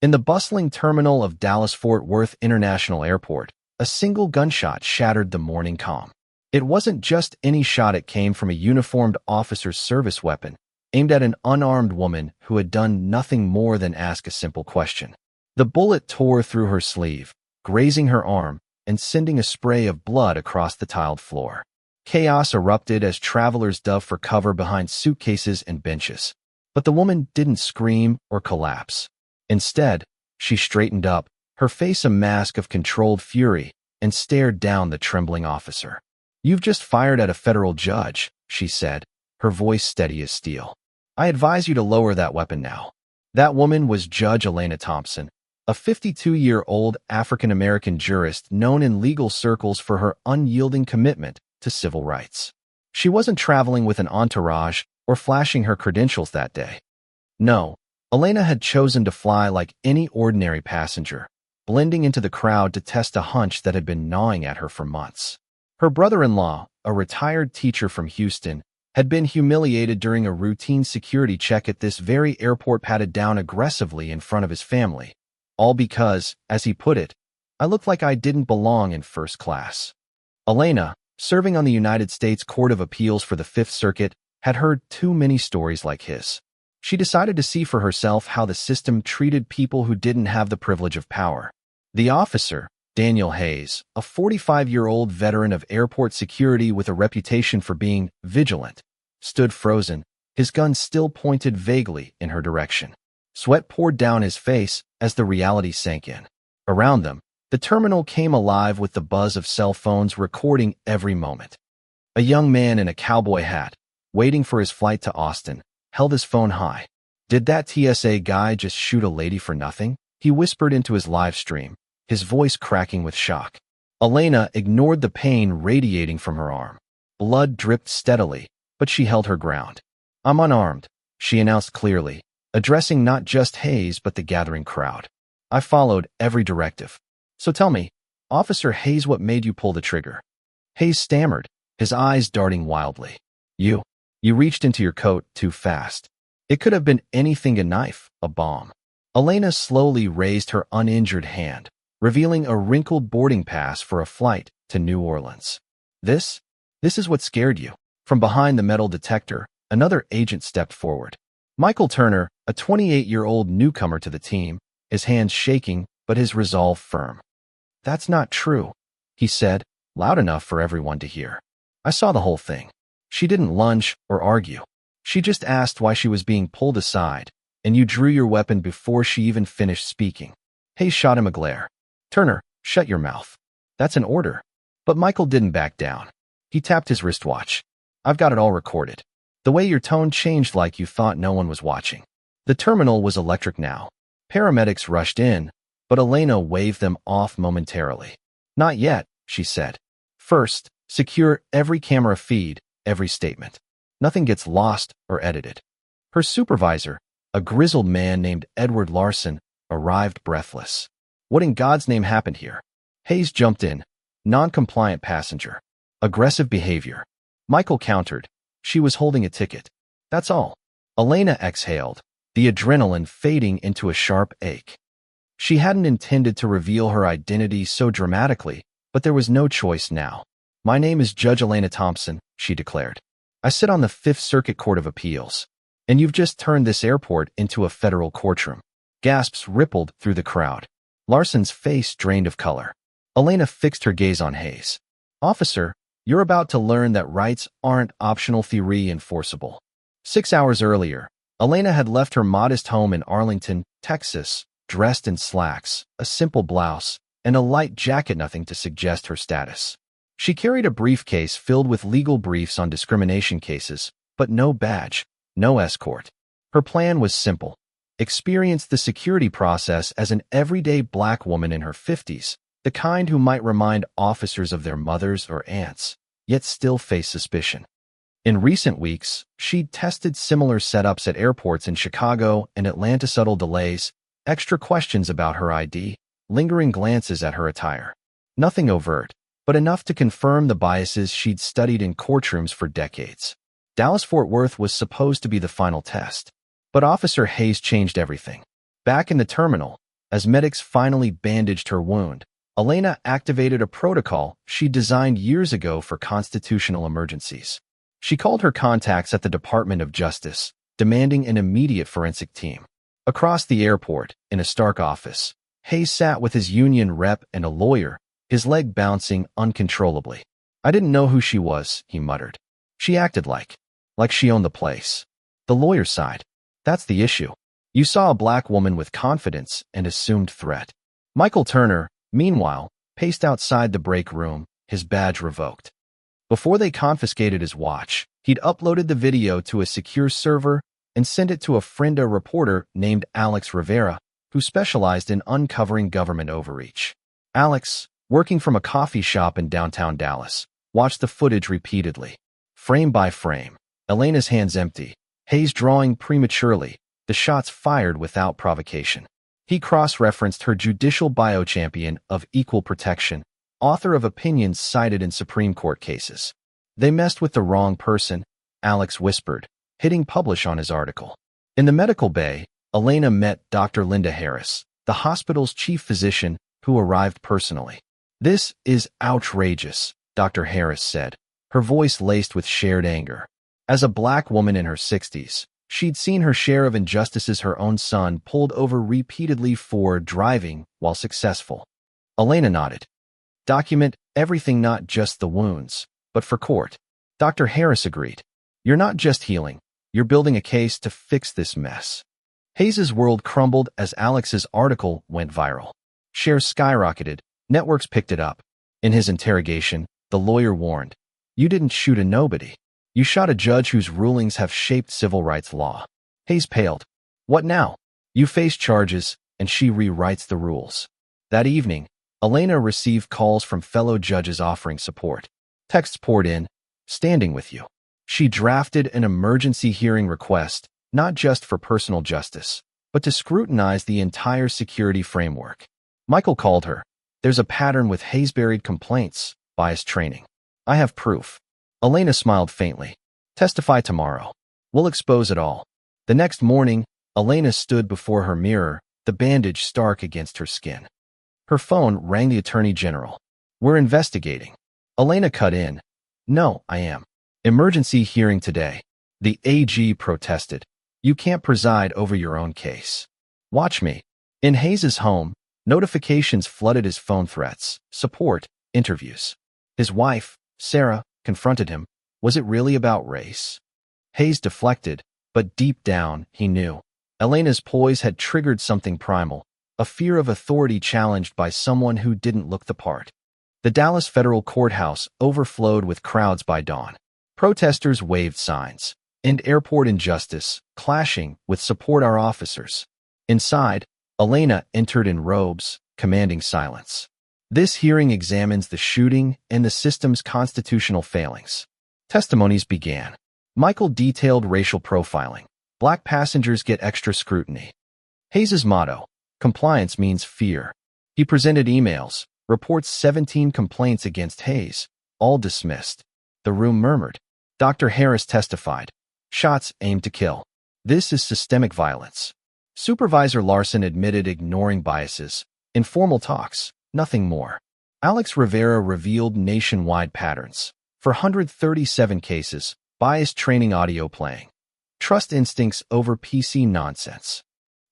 In the bustling terminal of Dallas-Fort Worth International Airport, a single gunshot shattered the morning calm. It wasn't just any shot, it came from a uniformed officer's service weapon, aimed at an unarmed woman who had done nothing more than ask a simple question. The bullet tore through her sleeve, grazing her arm and sending a spray of blood across the tiled floor. Chaos erupted as travelers dove for cover behind suitcases and benches. But the woman didn't scream or collapse. Instead, she straightened up, her face a mask of controlled fury, and stared down the trembling officer. "You've just fired at a federal judge," she said, her voice steady as steel. "I advise you to lower that weapon now." That woman was Judge Elena Thompson, a 52-year-old African-American jurist known in legal circles for her unyielding commitment to civil rights. She wasn't traveling with an entourage or flashing her credentials that day. No, Elena had chosen to fly like any ordinary passenger, blending into the crowd to test a hunch that had been gnawing at her for months. Her brother-in-law, a retired teacher from Houston, had been humiliated during a routine security check at this very airport, patted down aggressively in front of his family. All because, as he put it, "I looked like I didn't belong in first class." Elena, serving on the United States Court of Appeals for the Fifth Circuit, had heard too many stories like his. She decided to see for herself how the system treated people who didn't have the privilege of power. The officer, Daniel Hayes, a 45-year-old veteran of airport security with a reputation for being vigilant, stood frozen, his gun still pointed vaguely in her direction. Sweat poured down his face as the reality sank in. Around them, the terminal came alive with the buzz of cell phones recording every moment. A young man in a cowboy hat, waiting for his flight to Austin, held his phone high. "Did that TSA guy just shoot a lady for nothing?" he whispered into his live stream, his voice cracking with shock. Elena ignored the pain radiating from her arm. Blood dripped steadily, but she held her ground. "I'm unarmed," she announced clearly, addressing not just Hayes but the gathering crowd. "I followed every directive. So tell me, Officer Hayes, what made you pull the trigger?" Hayes stammered, his eyes darting wildly. You reached into your coat too fast. It could have been anything, a knife, a bomb." Elena slowly raised her uninjured hand, revealing a wrinkled boarding pass for a flight to New Orleans. This is what scared you." From behind the metal detector, another agent stepped forward. Michael Turner, a 28-year-old newcomer to the team, his hands shaking but his resolve firm. "That's not true," he said, loud enough for everyone to hear. "I saw the whole thing." She didn't lunge or argue. She just asked why she was being pulled aside, and you drew your weapon before she even finished speaking. Hayes shot him a glare. "Turner, shut your mouth. That's an order." But Michael didn't back down. He tapped his wristwatch. "I've got it all recorded. The way your tone changed, like you thought no one was watching." The terminal was electric now. Paramedics rushed in, but Elena waved them off momentarily. "Not yet," she said. "First, secure every camera feed, every statement. Nothing gets lost or edited." Her supervisor, a grizzled man named Edward Larson, arrived breathless. "What in God's name happened here?" Hayes jumped in. "Non-compliant passenger. Aggressive behavior." Michael countered. "She was holding a ticket. That's all." Elena exhaled, the adrenaline fading into a sharp ache. She hadn't intended to reveal her identity so dramatically, but there was no choice now. "My name is Judge Elena Thompson," she declared. "I sit on the Fifth Circuit Court of Appeals, and you've just turned this airport into a federal courtroom." Gasps rippled through the crowd. Larson's face drained of color. Elena fixed her gaze on Hayes. "Officer, you're about to learn that rights aren't optional, they're enforceable." 6 hours earlier, Elena had left her modest home in Arlington, Texas, dressed in slacks, a simple blouse, and a light jacket, nothing to suggest her status. She carried a briefcase filled with legal briefs on discrimination cases, but no badge, no escort. Her plan was simple. Experience the security process as an everyday black woman in her 50s, the kind who might remind officers of their mothers or aunts, yet still face suspicion. In recent weeks, she'd tested similar setups at airports in Chicago and Atlanta. Subtle delays, extra questions about her ID, lingering glances at her attire. Nothing overt, but enough to confirm the biases she'd studied in courtrooms for decades. Dallas-Fort Worth was supposed to be the final test, but Officer Hayes changed everything. Back in the terminal, As medics finally bandaged her wound, Elena activated a protocol she designed years ago for constitutional emergencies. She called her contacts at the Department of Justice, demanding an immediate forensic team. Across the airport, in a Stark office, Hayes sat with his union rep and a lawyer, his leg bouncing uncontrollably. "I didn't know who she was," he muttered. "She acted like she owned the place." The lawyer sighed. "That's the issue. You saw a black woman with confidence and assumed threat." Michael Turner, meanwhile, paced outside the break room, his badge revoked. Before they confiscated his watch, he'd uploaded the video to a secure server and sent it to a friend, a reporter named Alex Rivera, who specialized in uncovering government overreach. Alex, working from a coffee shop in downtown Dallas, watched the footage repeatedly. Frame by frame, Elena's hands empty, Hayes drawing prematurely, the shots fired without provocation. He cross-referenced her judicial bio-champion of equal protection, author of opinions cited in Supreme Court cases. "They messed with the wrong person," Alex whispered, hitting publish on his article. In the medical bay, Elena met Dr. Linda Harris, the hospital's chief physician, who arrived personally. "This is outrageous," Dr. Harris said, her voice laced with shared anger. As a black woman in her 60s, she'd seen her share of injustices, her own son pulled over repeatedly for driving while successful. Elena nodded. "Document everything, not just the wounds, but for court." Dr. Harris agreed. "You're not just healing, you're building a case to fix this mess." Hayes's world crumbled as Alex's article went viral. Shares skyrocketed, networks picked it up. In his interrogation, the lawyer warned, "You didn't shoot a nobody. You shot a judge whose rulings have shaped civil rights law." Hayes paled. "What now? You face charges, and she rewrites the rules." That evening, Elena received calls from fellow judges offering support. Texts poured in, "Standing with you." She drafted an emergency hearing request, not just for personal justice, but to scrutinize the entire security framework. Michael called her. "There's a pattern with Hayes-buried complaints, biased training. I have proof." Elena smiled faintly. "Testify tomorrow. We'll expose it all." The next morning, Elena stood before her mirror, the bandage stark against her skin. Her phone rang. The Attorney General. "We're investigating." Elena cut in. "No, I am. Emergency hearing today." The AG protested. "You can't preside over your own case. Watch me." In Hayes's home, notifications flooded his phone. Threats, support, interviews. His wife, Sarah, confronted him. Was it really about race? Hayes deflected, but deep down, he knew. Elena's poise had triggered something primal, a fear of authority challenged by someone who didn't look the part. The Dallas federal courthouse overflowed with crowds by dawn. Protesters waved signs, "End airport injustice," clashing with "Support our officers." Inside, Elena entered in robes, commanding silence. This hearing examines the shooting and the system's constitutional failings. Testimonies began. Michael detailed racial profiling. Black passengers get extra scrutiny. Hayes's motto, "Compliance means fear." He presented emails, reports 17 complaints against Hayes, all dismissed. The room murmured. Dr. Harris testified. "Shots aimed to kill. This is systemic violence." Supervisor Larson admitted ignoring biases. Informal talks, nothing more. Alex Rivera revealed nationwide patterns. For 137 cases, biased training audio playing. Trust instincts over PC nonsense.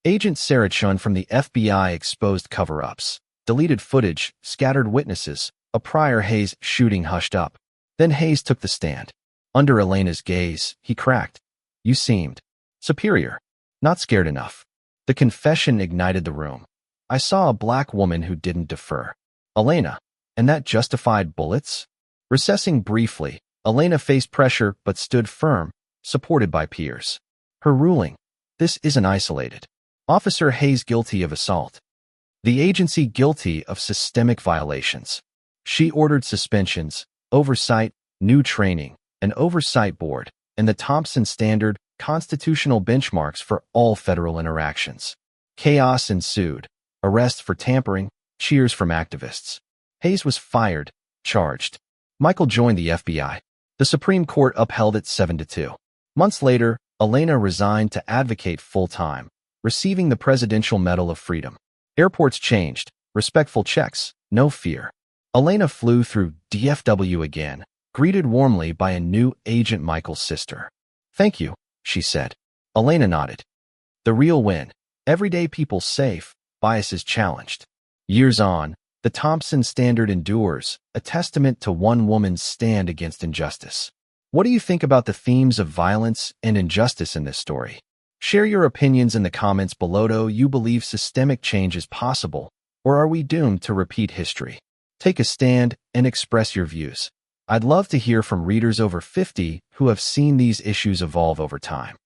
Agent Sarah Chun from the FBI exposed cover-ups, deleted footage, scattered witnesses, a prior Hayes shooting hushed up. Then Hayes took the stand. Under Elena's gaze, he cracked. "You seemed superior, not scared enough." The confession ignited the room. "I saw a black woman who didn't defer." Elena, and that justified bullets? Recessing briefly, Elena faced pressure but stood firm, supported by peers. Her ruling, this isn't isolated. Officer Hayes guilty of assault. The agency guilty of systemic violations. She ordered suspensions, oversight, new training, an oversight board, and the Thompson Standard, constitutional benchmarks for all federal interactions. Chaos ensued. Arrests for tampering, cheers from activists. Hayes was fired, charged. Michael joined the FBI. The Supreme Court upheld it 7-2. Months later, Elena resigned to advocate full-time, receiving the Presidential Medal of Freedom. Airports changed. Respectful checks. No fear. Elena flew through DFW again, greeted warmly by a new Agent Michael's sister. "Thank you," she said. Elena nodded. The real win. Everyday people safe, biases challenged. Years on, the Thompson Standard endures, a testament to one woman's stand against injustice. What do you think about the themes of violence and injustice in this story? Share your opinions in the comments below. Do you believe systemic change is possible, or are we doomed to repeat history? Take a stand and express your views. I'd love to hear from readers over 50 who have seen these issues evolve over time.